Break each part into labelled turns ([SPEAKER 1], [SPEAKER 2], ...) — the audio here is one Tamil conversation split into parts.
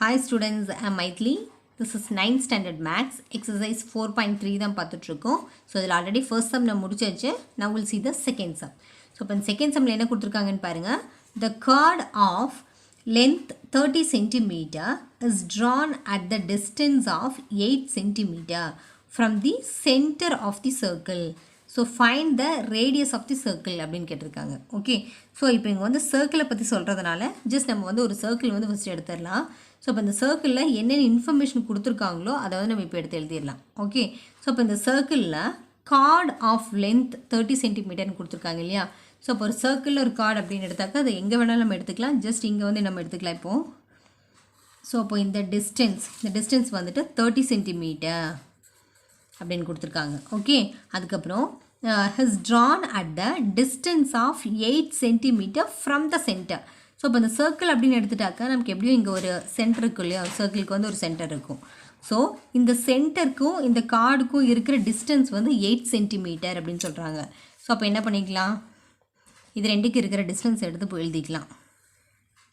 [SPEAKER 1] Hi students, I'm Maithili. This is 9th standard maths, exercise 4.3 தான் பார்த்துட்ருக்கோம். ஸோ இதில் ஆல்ரெடி ஃபர்ஸ்ட் சம் நான் முடிச்சாச்சு. Now we'll see the second sum. So இப்போ இந்த செகண்ட் சம்மில் என்ன கொடுத்துருக்காங்கன்னு பாருங்கள். The chord of length 30 cm is drawn at the distance of 8 cm from the center of the circle. So find the radius of the circle அப்படின்னு கேட்டிருக்காங்க. ஓகே, ஸோ இப்போ இங்கே வந்து சர்க்கிளை பற்றி சொல்கிறதுனால ஜஸ்ட் நம்ம வந்து ஒரு சர்க்கிள் வந்து ஃபஸ்ட் எடுத்துடலாம். ஸோ இப்போ இந்த சர்க்கிளில் என்னென்ன இன்ஃபர்மேஷன் கொடுத்துருக்காங்களோ அதை வந்து நம்ம இப்போ எடுத்து எழுதிடலாம். ஓகே, ஸோ இப்போ இந்த சர்க்கிளில் கார்டு ஆஃப் லென்த் 30 சென்டிமீட்டர்னு கொடுத்துருக்காங்க இல்லையா. ஸோ இப்போ ஒரு சர்க்கிளில் ஒரு கார்டு அப்படின்னு எடுத்தாக்கா அதை எங்கே வேணாலும் நம்ம எடுத்துக்கலாம். ஜஸ்ட் இங்கே வந்து நம்ம எடுத்துக்கலாம் இப்போது. ஸோ அப்போ இந்த டிஸ்டன்ஸ் வந்துட்டு 30 சென்டிமீட்டர் அப்படின்னு கொடுத்துருக்காங்க. ஓகே, அதுக்கப்புறம் has drawn at the distance of 8 centimeter from the center. So இப்போ இந்த சர்க்கிள் அப்படின்னு எடுத்துட்டாக்கா நமக்கு எப்படியும் இங்கே ஒரு சென்டர் இருக்கும் இல்லையா, ஒரு சர்க்கிளுக்கு வந்து ஒரு சென்டர் இருக்கும். ஸோ இந்த சென்டருக்கும் இந்த கார்டுக்கும் இருக்கிற டிஸ்டன்ஸ் வந்து 8 சென்டிமீட்டர் அப்படின்னு சொல்கிறாங்க. ஸோ அப்போ என்ன பண்ணிக்கலாம், இது ரெண்டுக்கு இருக்கிற டிஸ்டன்ஸ் எடுத்து போய் எழுதிக்கலாம்.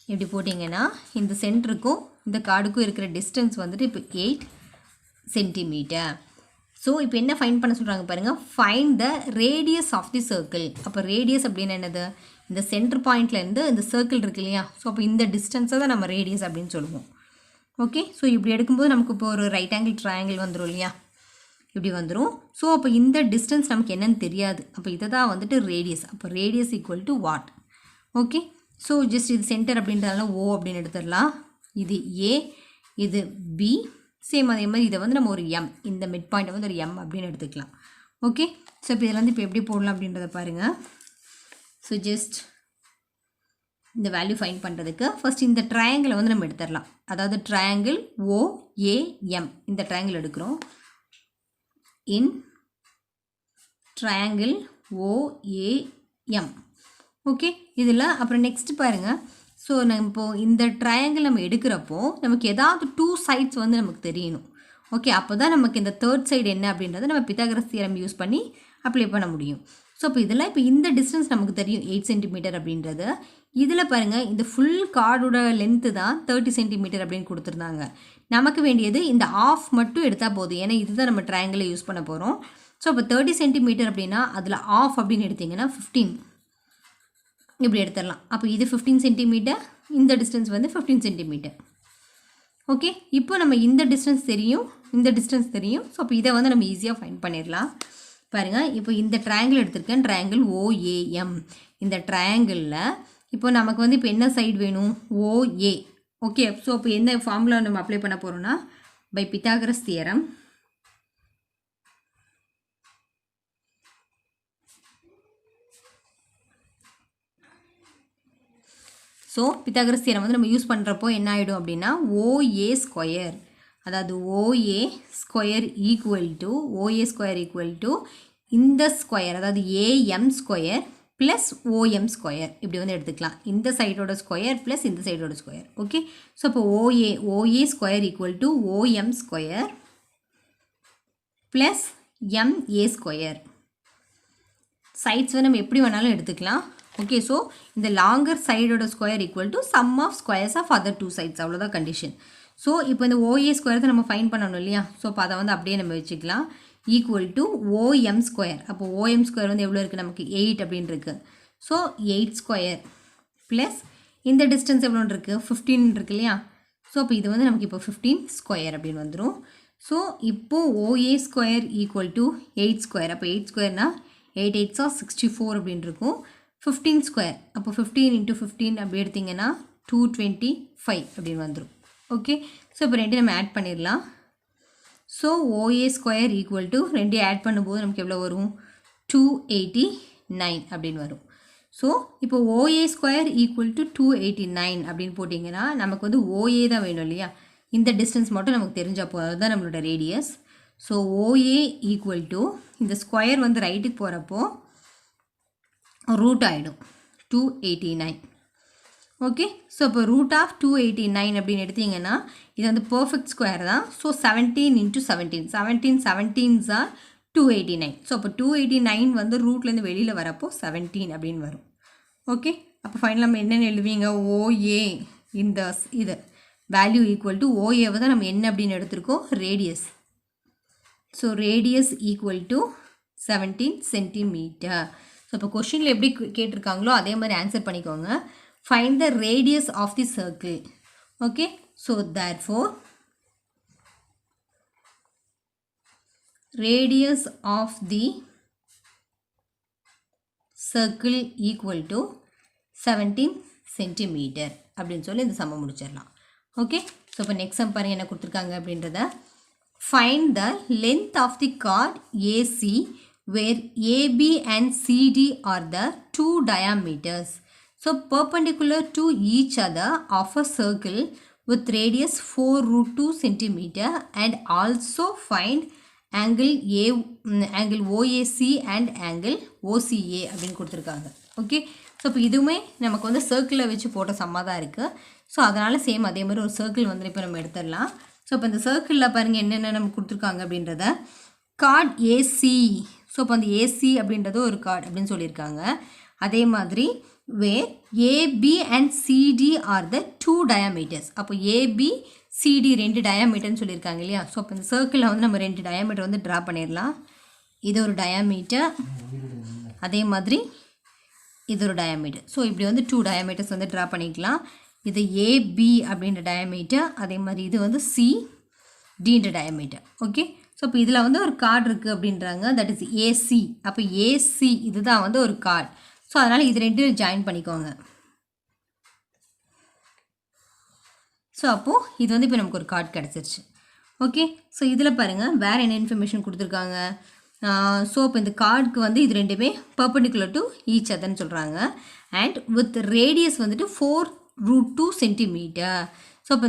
[SPEAKER 1] எப்படி போட்டிங்கன்னா இந்த சென்டருக்கும் இந்த கார்டுக்கும் இருக்கிற டிஸ்டன்ஸ் வந்துட்டு இப்போ 8 சென்டிமீட்டர். ஸோ இப்போ என்ன ஃபைண்ட் பண்ண சொல்கிறாங்க பாருங்கள், find the radius of the circle. அப்போ ரேடியஸ் அப்படின்னு என்னது, இந்த சென்டர் பாயிண்ட்லேருந்து இந்த சர்க்கிள் இருக்கு இல்லையா. ஸோ அப்போ இந்த டிஸ்டன்ஸை தான் நம்ம ரேடியஸ் அப்படின்னு சொல்லுவோம். ஓகே, ஸோ இப்படி எடுக்கும்போது நமக்கு இப்போ ஒரு ரைட் ஆங்கிள் ட்ரையாங்கிள் வந்துடும் இல்லையா, இப்படி வந்துடும். ஸோ அப்போ இந்த டிஸ்டன்ஸ் நமக்கு என்னன்னு தெரியாது. அப்போ இதை தான் வந்துட்டு ரேடியஸ். அப்போ radius equal to what. Okay, so just இது சென்டர் அப்படின்றதுனால ஓ அப்படின்னு எடுத்துடலாம். இது ஏ, இது பி, சேம் அதே மாதிரி இதை வந்து நம்ம ஒரு எம், இந்த மிட் பாயிண்ட்டை வந்து ஒரு எம் அப்படின்னு எடுத்துக்கலாம். ஓகே, ஸோ இப்போ இதில் வந்து இப்போ எப்படி போடலாம் அப்படின்றத பாருங்கள். ஸோ ஜஸ்ட் இந்த வேல்யூ ஃபைண்ட் பண்ணுறதுக்கு ஃபஸ்ட் இந்த ட்ரையாங்கிளை வந்து நம்ம எடுத்துடலாம். அதாவது ட்ரையாங்கிள் ஓஏஎம், இந்த ட்ரையாங்கிள் எடுக்கிறோம். இன் ட்ரையாங்கிள் ஓஏஎம். ஓகே, இதில் அப்புறம் நெக்ஸ்ட் பாருங்கள். ஸோ நம்ம இப்போது இந்த ட்ரையாங்கிள் நம்ம எடுக்கிறப்போ நமக்கு ஏதாவது 2 சைட்ஸ் வந்து நமக்கு தெரியணும். ஓகே, அப்போ தான் நமக்கு இந்த தேர்ட் சைடு என்ன அப்படின்றத நம்ம பித்தாகரஸ் தியரம் யூஸ் பண்ணி அப்ளை பண்ண முடியும். ஸோ இப்போ இதில் இப்போ இந்த டிஸ்டன்ஸ் நமக்கு தெரியும் 8 சென்டிமீட்டர் அப்படின்றது. இதில் பாருங்கள், இந்த ஃபுல் கார்டோட லென்த்து தான் 30 சென்டிமீட்டர் அப்படின்னு கொடுத்துருந்தாங்க. நமக்கு வேண்டியது இந்த ஆஃப் மட்டும் எடுத்தால் போதும், ஏன்னா இதுதான் நம்ம ட்ரையாங்கிளை யூஸ் பண்ண போகிறோம். ஸோ இப்போ 30 சென்டிமீட்டர் அப்படின்னா அதில் ஆஃப் அப்படின்னு எடுத்திங்கன்னா 15 இப்படி எடுத்துடலாம். அப்போ இது 15 சென்டிமீட்டர், இந்த டிஸ்டன்ஸ் வந்து 15 சென்டிமீட்டர். ஓகே, இப்போ நம்ம இந்த டிஸ்டன்ஸ் தெரியும், இந்த டிஸ்டன்ஸ் தெரியும். ஸோ அப்போ இதை வந்து நம்ம ஈஸியாக ஃபைண்ட் பண்ணிடலாம். பாருங்கள், இப்போ இந்த ட்ரையாங்கிள் எடுத்திருக்கேன், ட்ரையாங்கிள் ஓஏஎம். இந்த ட்ரையாங்கிளில் இப்போ நமக்கு வந்து இப்போ என்ன சைடு வேணும், ஓஏ. ஓகே, ஸோ இப்போ என்ன ஃபார்முலா நம்ம அப்ளை பண்ண போகிறோம்னா by Pythagoras theorem. So Pythagoras theorem வந்து நம்ம யூஸ் பண்ணுறப்போ என்ன ஆகிடும் அப்படின்னா ஓஏ ஸ்கொயர், அதாவது ஓஏ ஸ்கொயர் ஈக்குவல் டு இந்த ஸ்கொயர், அதாவது AM square plus OM square இப்படி வந்து எடுத்துக்கலாம். இந்த சைடோட ஸ்கொயர் ப்ளஸ் இந்த சைடோட ஸ்கொயர். ஓகே, ஸோ இப்போ OA square equal to OM square plus MA square. Sides வந்து நம்ம எப்படி வேணாலும் எடுத்துக்கலாம். ஓகே, ஸோ இந்த லாங்கர் சைடோட square equal to sum of squares of other 2 sides, அவ்வளோதான் கண்டிஷன். ஸோ இப்போ இந்த ஓஏ ஸ்கொயர் தான் நம்ம ஃபைண்ட் பண்ணணும் இல்லையா. ஸோ இப்போ அதை வந்து அப்படியே நம்ம வச்சுக்கலாம். Equal to OM square. அப்போ ஓஎம் ஸ்கொயர் வந்து எவ்வளோ இருக்குது நமக்கு 8 அப்படின்னு இருக்குது. ஸோ 8 ஸ்கொயர் ப்ளஸ் இந்த டிஸ்டன்ஸ் எவ்வளோ இருக்குது 15 இருக்கு இல்லையா. ஸோ அப்போ இது வந்து நமக்கு இப்போ 15 ஸ்கொயர் அப்படின்னு வந்துடும். ஸோ இப்போது OA square equal to 8 square. அப்போ 8 ஸ்கொயர்னால் 8 8s are 64 அப்படின்னு இருக்கும். 15 ஸ்கொயர், அப்போ 15 × 15 அப்படி எடுத்திங்கன்னா 225 அப்படின்னு வந்துடும். ஓகே, ஸோ இப்போ ரெண்டு நம்ம ஆட் பண்ணிடலாம். So OA square equal to ரெண்டு ஆட் பண்ணும்போது நமக்கு எவ்வளோ வரும் 289 அப்படின்னு வரும். ஸோ இப்போ ஓஏ ஸ்கொயர் ஈக்குவல் டு 289 அப்படின்னு போட்டிங்கன்னா நமக்கு வந்து ஓஏ தான் வேணும் இல்லையா. இந்த டிஸ்டன்ஸ் மட்டும் நமக்கு தெரிஞ்சால் போதும், அதுதான் நம்மளோட radius. So OA equal to இந்த ஸ்கொயர் வந்து ரைட்டுக்கு போகிறப்போ ரூட் ஆகிடும் 289. ஓகே, ஸோ இப்போ ரூட் ஆஃப் 289 அப்படின்னு எடுத்திங்கன்னா இது வந்து பர்ஃபெக்ட் ஸ்கொயர் தான். So 17 × 17, 17s are 289. ஸோ அப்போ 289 வந்து ரூட்லேருந்து வெளியில் வரப்போ 17 அப்படின்னு வரும். ஓகே, அப்போ ஃபைனல் நம்ம என்னென்னு எழுதுவீங்க, ஓஏ இந்த இது வேல்யூ ஈக்குவல் டு ஓஏவை தான் நம்ம என்ன அப்படின்னு எடுத்திருக்கோம் radius. So radius equal to 17 centimetre. So இப்போ கொஷினில் எப்படி கேட்டிருக்காங்களோ அதே மாதிரி ஆன்சர் பண்ணிக்கோங்க. Find the radius of the circle. Okay, so therefore radius of the circle equal to 17 centimeter அப்படின்னு சொல்லி இந்த சம்ம முடிச்சிடலாம். ஓகே, ஸோ இப்போ நெக்ஸ்ட் சம் பாருங்கள் என்ன கொடுத்துருக்காங்க அப்படின்றத. Find the length of the chord AC where AB and CD are the 2 diameters. So perpendicular to each other of a circle with radius 4√2 centimeter and also find angle OAC and angle OCA அப்படின்னு கொடுத்துருக்காங்க. ஓகே, ஸோ இப்போ இதுவுமே நமக்கு வந்து சர்க்கிளை வச்சு போட்ட சம்மா தான் இருக்குது. ஸோ அதனால் சேம் அதே மாதிரி ஒரு சர்க்கிள் வந்து இப்போ நம்ம எடுத்துடலாம். ஸோ இப்போ இந்த சர்க்கிளில் பாருங்கள் என்னென்ன நமக்கு கொடுத்துருக்காங்க அப்படின்றத. கார்ட் ஏசி, ஸோ இப்போ அந்த ஏசி அப்படின்றது ஒரு கார்டு அப்படின்னு சொல்லியிருக்காங்க. அதே மாதிரி where AB and CD are the 2 diameters. அப்போ ஏபி சிடி 2 டயாமீட்டர்னு சொல்லியிருக்காங்க இல்லையா. ஸோ அப்போ இந்த சர்க்கிளில் வந்து நம்ம 2 டயாமீட்டர் வந்து ட்ரா பண்ணிடலாம். இது ஒரு டயாமீட்டர், அதே மாதிரி இது ஒரு டயாமீட்டர். ஸோ இப்படி வந்து 2 டயாமீட்டர்ஸ் வந்து ட்ரா பண்ணிக்கலாம். இது ஏபி அப்படின்ற டயாமீட்டர், அதே மாதிரி இது வந்து சிடின்ற டயாமீட்டர். ஓகே, ஸோ இப்போ இதில் வந்து ஒரு கார்டு இருக்குது அப்படின்றாங்க, தட் இஸ் ஏசி. அப்போ ஏசி இதுதான் வந்து ஒரு கார்டு. ஸோ அதனால் இது 2 ஜாயின் பண்ணிக்கோங்க. ஸோ அப்போது இது வந்து இப்போ நமக்கு ஒரு கார்டு கிடச்சிருச்சு. ஓகே, ஸோ இதில் பாருங்கள் வேறு என்ன இன்ஃபர்மேஷன் கொடுத்துருக்காங்க. ஸோ இப்போ இந்த கார்டுக்கு வந்து இது 2மே பர்பண்டிகுலர் டு ஈச் அதர்னு சொல்கிறாங்க. அண்ட் வித் ரேடியஸ் வந்துட்டு 4√2 சென்டிமீட்டர். ஸோ இப்போ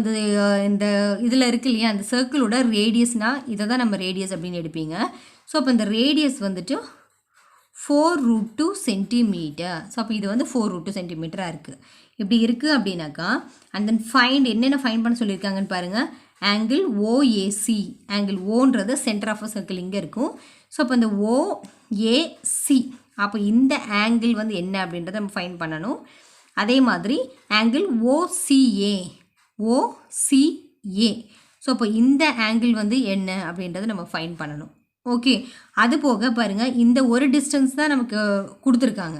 [SPEAKER 1] இந்த இதில் இருக்கு இல்லையா அந்த சர்க்கிளோட ரேடியஸ்னால் இதை தான் நம்ம ரேடியஸ் அப்படின்னு எடுப்பீங்க. ஸோ இப்போ இந்த ரேடியஸ் வந்துட்டு 4√2 சென்டிமீட்டர். ஸோ அப்போ இது வந்து 4√2 சென்டிமீட்டராக இருக்குது. இப்படி இருக்குது அப்படின்னாக்கா அண்ட் தென் ஃபைண்ட் என்னென்ன ஃபைண்ட் பண்ண சொல்லியிருக்காங்கன்னு பாருங்கள். ஆங்கிள் ஓஏசி, ஆங்கிள் ஓன்றது சென்டர் ஆஃப் அ சர்க்கிள் இங்கே இருக்கும். ஸோ அப்போ இந்த ஓஏசி, அப்போ இந்த ஆங்கிள் வந்து என்ன அப்படின்றத நம்ம ஃபைண்ட் பண்ணணும். அதே மாதிரி ஆங்கிள் ஓசிஏ, ஓசிஏ. ஸோ அப்போ இந்த ஆங்கிள் வந்து என்ன அப்படின்றத நம்ம ஃபைண்ட் பண்ணணும். ஓகே, அது போக பாருங்கள் இந்த ஒரு டிஸ்டன்ஸ் தான் நமக்கு கொடுத்துருக்காங்க.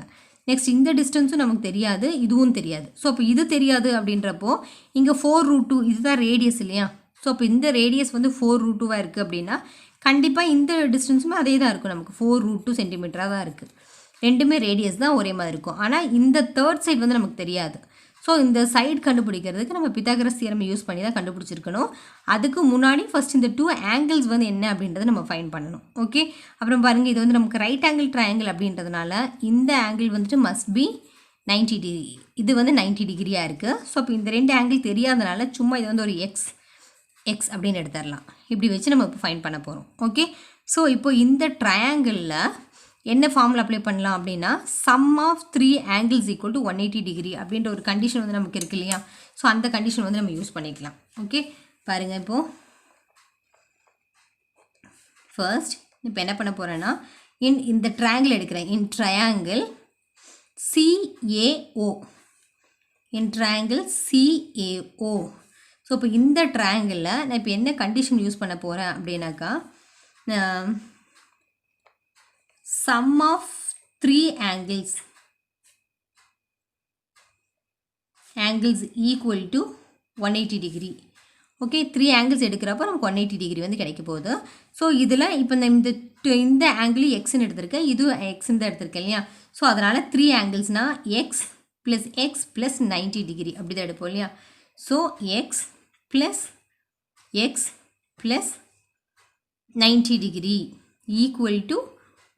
[SPEAKER 1] நெக்ஸ்ட் இந்த டிஸ்டன்ஸும் நமக்கு தெரியாது, இதுவும் தெரியாது. ஸோ அப்போ இது தெரியாது அப்படின்றப்போ இங்கே 4√2 இதுதான் ரேடியஸ் இல்லையா. ஸோ அப்போ இந்த ரேடியஸ் வந்து 4√2 இருக்குது அப்படின்னா கண்டிப்பாக இந்த டிஸ்டன்ஸுமே அதே தான் இருக்கும், நமக்கு 4√2 சென்டிமீட்டராக தான் இருக்குது. 2மே ரேடியஸ் தான் ஒரே மாதிரி இருக்கும். ஆனால் இந்த தேர்ட் சைடு வந்து நமக்கு தெரியாது. ஸோ இந்த சைடு கண்டுபிடிக்கிறதுக்கு நம்ம பித்தாகரஸ் தியரம் யூஸ் பண்ணி தான் கண்டுபிடிச்சிருக்கணும். அதுக்கு முன்னாடி ஃபஸ்ட் இந்த 2 ஆங்கிள்ஸ் வந்து என்ன அப்படின்றத நம்ம ஃபைண்ட் பண்ணணும். ஓகே, அப்புறம் பாருங்கள் இது வந்து நமக்கு ரைட் ஆங்கிள் ட்ரையாங்கிள் அப்படின்றதுனால இந்த ஆங்கிள் வந்துட்டு மஸ்ட் பி 90 டிகிரி. இது வந்து 90 டிகிரியாக இருக்குது. ஸோ இப்போ இந்த 2 ஆங்கிள் தெரியாதனால சும்மா இது வந்து ஒரு எக்ஸ் அப்படின்னு எடுத்துடலாம். இப்படி வச்சு நம்ம இப்போ ஃபைண்ட் பண்ண போகிறோம். ஓகே, ஸோ இப்போ இந்த ட்ரையாங்கிளில் என்ன ஃபார்முலா அப்ளை பண்ணலாம் அப்படின்னா sum of 3 angles equal to 180 degree அப்படின்ற ஒரு கண்டிஷன் வந்து நமக்கு இருக்கு இல்லையா. ஸோ அந்த கண்டிஷன் வந்து நம்ம யூஸ் பண்ணிக்கலாம். ஓகே, பாருங்கள் இப்போது ஃபர்ஸ்ட் இப்போ என்ன பண்ண போகிறேன்னா இந்த ட்ரையாங்கிள் எடுக்கிறேன். இன் ட்ரையாங்கிள் CAO, இன் ட்ரையாங்கிள் CAO. ஸோ இப்போ இந்த ட்ரையாங்கிளில் நான் இப்போ என்ன கண்டிஷன் யூஸ் பண்ண போகிறேன் அப்படின்னாக்கா sum of 3 angles equal to 180 degree. Okay, 3 angles எடுக்கிறப்போ நமக்கு 180 டிகிரி வந்து கிடைக்க போகுது. ஸோ இதில் இப்போ இந்த ஆங்கிள் எக்ஸ்ன்னு எடுத்திருக்கேன், இது எக்ஸ்ன்னு தான் எடுத்திருக்கேன் இல்லையா. ஸோ அதனால் 3 ஆங்கிள்ஸ்னால் எக்ஸ் ப்ளஸ் 90 டிகிரி அப்படி தான் எடுப்போம் இல்லையா. So X plus 90 degree equal to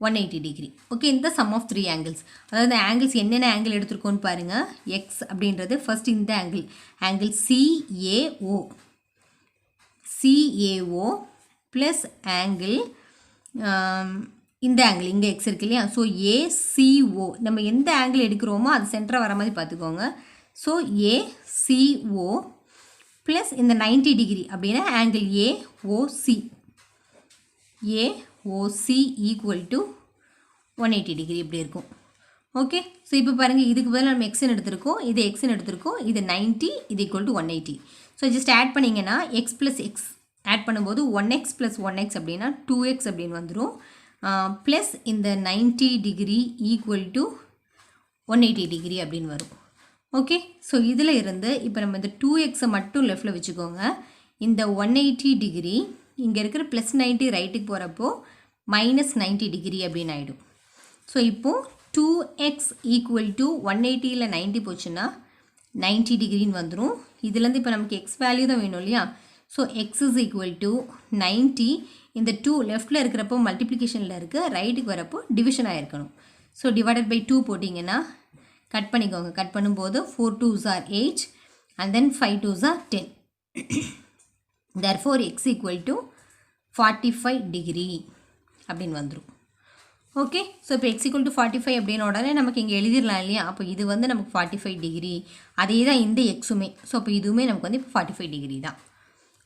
[SPEAKER 1] 180 degree. Okay, இந்த சம் ஆஃப் 3 ஆங்கிள்ஸ், அதாவது ஆங்கிள்ஸ் என்னென்ன ஆங்கிள் எடுத்துருக்கோன்னு பாருங்கள். எக்ஸ் அப்படின்றது ஃபர்ஸ்ட் இந்த ஆங்கிள் CAO ப்ளஸ் ஆங்கிள் இந்த ஆங்கிள் இங்கே எக்ஸ் இருக்கு இல்லையா. ஸோ ACO நம்ம எந்த ஆங்கிள் எடுக்கிறோமோ அது சென்டராக வர மாதிரி பார்த்துக்கோங்க. ஸோ ACO ப்ளஸ் இந்த 90 டிகிரி அப்படின்னா angle AOC equal to 180 degree இப்படி இருக்கும். ஓகே, ஸோ இப்போ பாருங்கள் இதுக்கு பதிலாக நம்ம எக்ஸ்ன்னு எடுத்திருக்கோம், இது எக்ஸ்ன்னு எடுத்திருக்கோம், இது 90, இது equal to 180. So just add பண்ணிங்கன்னா எக்ஸ் ப்ளஸ் எக்ஸ் ஆட் பண்ணும்போது 1x ப்ளஸ் 1x அப்படின்னா 2x அப்படின்னு வந்துடும். ப்ளஸ் இந்த 90 டிகிரி ஈக்குவல் டு 180 டிகிரி அப்படின்னு வரும். ஓகே, ஸோ இதில் இருந்து இப்போ நம்ம இந்த 2xை மட்டும் லெஃப்டில் வச்சுக்கோங்க. இந்த 180 டிகிரி இங்கே இருக்கிற ப்ளஸ் 90 ரைட்டுக்கு போகிறப்போ மைனஸ் 90 டிகிரி அப்படின்னு ஆகிடும். ஸோ இப்போது 2x ஈக்குவல் டு 180ல் 90 போச்சுன்னா 90 டிகிரின்னு வந்துடும். இதுலேருந்து இப்போ நமக்கு எக்ஸ் வேல்யூ தான் வேணும் இல்லையா? So X is equal to 90. இந்த 2 லெஃப்டில் இருக்கிறப்போ மல்டிப்ளிகேஷனில் இருக்குது, ரைட்டுக்கு வரப்போ டிவிஷன் ஆகிருக்கணும். ஸோ டிவைடட் பை 2 போட்டிங்கன்னா கட் பண்ணிக்கோங்க. கட் பண்ணும்போது 4 2s are 8 and then 5 2s are 10. therefore x equal to 45 degree அப்படின்னு வந்துடும். ஓகே, ஸோ இப்போ எக்ஸ் ஈக்குவல் டு 45 அப்படின்னு உடனே நமக்கு இங்கே எழுதிடலாம் இல்லையா? அப்போ இது வந்து நமக்கு 45 டிகிரி, அதே தான் இந்த எக்ஸுமே. ஸோ அப்போ இதுவுமே நமக்கு வந்து இப்போ 45 டிகிரி தான்.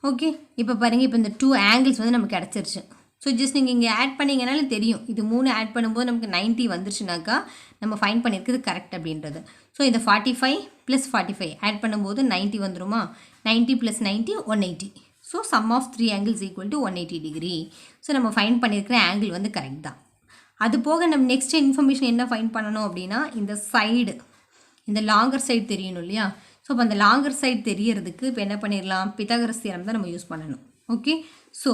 [SPEAKER 1] ஓகே, இப்போ பாருங்கள், இப்போ இந்த 2 ஆங்கிள்ஸ் வந்து நமக்கு கிடச்சிருச்சு. ஸோ ஜஸ்ட் நீங்கள் இங்கே ஆட் பண்ணிங்கனாலே தெரியும், இது 3 ஆட் பண்ணும்போது நமக்கு 90 வந்துருச்சுனாக்கா நம்ம ஃபைன் பண்ணியிருக்கிறது கரெக்ட் அப்படின்றது. ஸோ இந்த 45 ப்ளஸ் 45 ஆட் பண்ணும்போது 90 வந்துருமா? 90 plus 90 180. So sum of 3 angles equal to 180 degree. So நம்ம ஃபைன் பண்ணியிருக்கிற ஆங்கிள் வந்து கரெக்ட் தான். அது போக நம்ம நெக்ஸ்ட் இன்ஃபர்மேஷன் என்ன ஃபைன் பண்ணணும் அப்படின்னா, இந்த சைடு, இந்த லாங்கர் சைடு தெரியணும் இல்லையா? ஸோ இப்போ அந்த லாங்கர் சைடு தெரியறதுக்கு இப்போ என்ன பண்ணிடலாம், பித்தாகரஸ் தியரம் தான் நம்ம யூஸ் பண்ணணும். Okay, so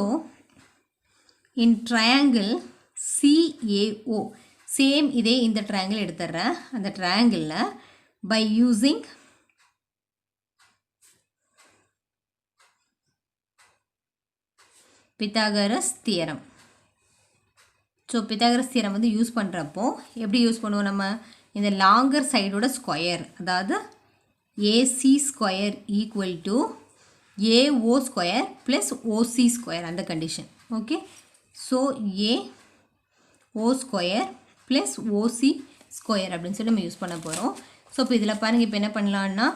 [SPEAKER 1] in triangle CAO same இதே இந்த ட்ரையாங்கிள் எடுத்துடுறேன். அந்த ட்ரையாங்கிளில் by using Pythagoras theorem. So Pythagoras theorem வந்து யூஸ் பண்ணுறப்போ எப்படி யூஸ் பண்ணுவோம், நம்ம இந்த லாங்கர் சைடோட ஸ்கொயர், அதாவது AC square equal to AO square plus OC square, அந்த condition. Okay, so AO square plus OC square அப்படின்னு சொல்லி நம்ம யூஸ் பண்ண போகிறோம். ஸோ இப்போ இதில் பாருங்கள், இப்போ என்ன பண்ணலான்னா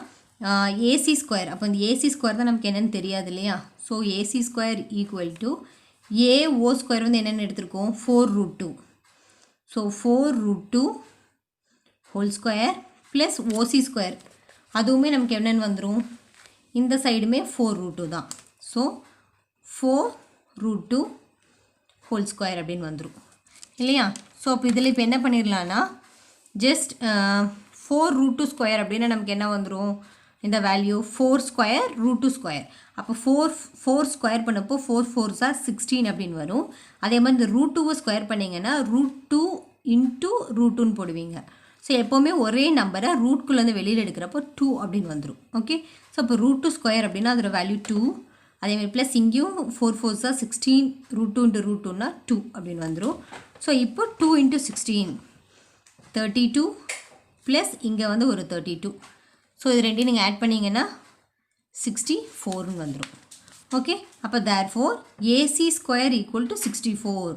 [SPEAKER 1] AC ஸ்கொயர், அப்போ இந்த AC ஸ்கொயர் தான் நமக்கு என்னென்னு தெரியாது இல்லையா? So AC square equal to AO square வந்து என்னென்னு எடுத்திருக்கோம், 4√2. So 4√2 whole square plus OC square, அதுவுமே நமக்கு என்னென்னு வந்துடும், இந்த சைடுமே 4√2 தான். ஸோ 4√2 ஹோல் ஸ்கொயர் அப்படின்னு வந்துடும் இல்லையா? ஸோ அப்போ இதில் இப்போ என்ன பண்ணிடலான்னா, ஜஸ்ட் 4√2 ஸ்கொயர் அப்படின்னா நமக்கு என்ன வந்துடும், இந்த வேல்யூ 4 ஸ்கொயர் √2 ஸ்கொயர். அப்போ 4 ஸ்கொயர் பண்ணப்போ 4 4s are 16 அப்படின்னு வரும். அதே மாதிரி இந்த √2 ஸ்கொயர் பண்ணிங்கன்னா √2 இன்ட்டு √2ன்னு போடுவீங்க. ஸோ எப்போவுமே ஒரே நம்பரை ரூட்குள்ளேருந்து வெளியில் எடுக்கிறப்போ 2 அப்படின்னு வந்துடும். ஓகே, ஸோ இப்போ √2 ஸ்கொயர் அப்படின்னா அதோட வேல்யூ 2. அதேமாதிரி ப்ளஸ் இங்கேயும் 4 4s are 16, √2 இன்ட்டு √2னா 2 அப்படின்னு வந்துடும். ஸோ இப்போ 2 இன்ட்டு 16 32 ப்ளஸ் இங்கே வந்து ஒரு 32. ஸோ இது ரெண்டையும் நீங்கள் ஆட் பண்ணிங்கன்னா 64ன்னு வந்துடும். ஓகே, அப்போ therefore AC square equal to 64.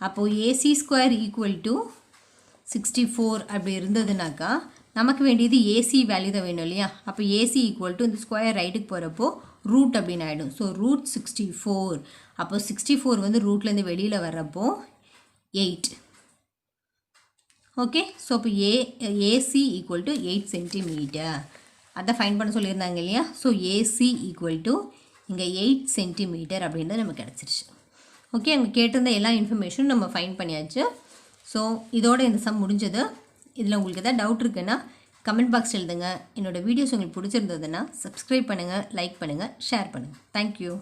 [SPEAKER 1] அப்போது AC ஸ்கொயர் ஈக்குவல் டு 64 அப்படி இருந்ததுனாக்கா நமக்கு வேண்டியது AC வேல்யூ தான் வேணும் இல்லையா? அப்போ AC ஈக்குவல் டு இந்த ஸ்கொயர் ரைட்டுக்கு போகிறப்போ ரூட் அப்படின்னு ஆகிடும். ஸோ √64. அப்போ 64 வந்து ரூட்லேருந்து வெளியில் வர்றப்போ 8. ஓகே, ஸோ இப்போ AC ஈக்குவல் டு 8 சென்டிமீட்டர் அதை ஃபைன் பண்ண சொல்லியிருந்தாங்க இல்லையா? ஸோ AC ஈக்குவல் டு இங்கே 8 சென்டிமீட்டர் அப்படின்றது நமக்கு கிடச்சிருச்சு. ஓகே, அங்கே கேட்டிருந்த எல்லா இன்ஃபர்மேஷனும் நம்ம ஃபைன் பண்ணியாச்சு. ஸோ இதோட இந்த சம் முடிஞ்சது. இதில் உங்களுக்கு எதாவது டவுட் இருக்குன்னா கமெண்ட் பாக்ஸ் எழுதுங்க. என்னோடய வீடியோஸ் உங்களுக்கு பிடிச்சிருந்ததுன்னா சப்ஸ்கிரைப் பண்ணுங்கள், லைக் பண்ணுங்கள், ஷேர் பண்ணுங்கள். தேங்க்யூ.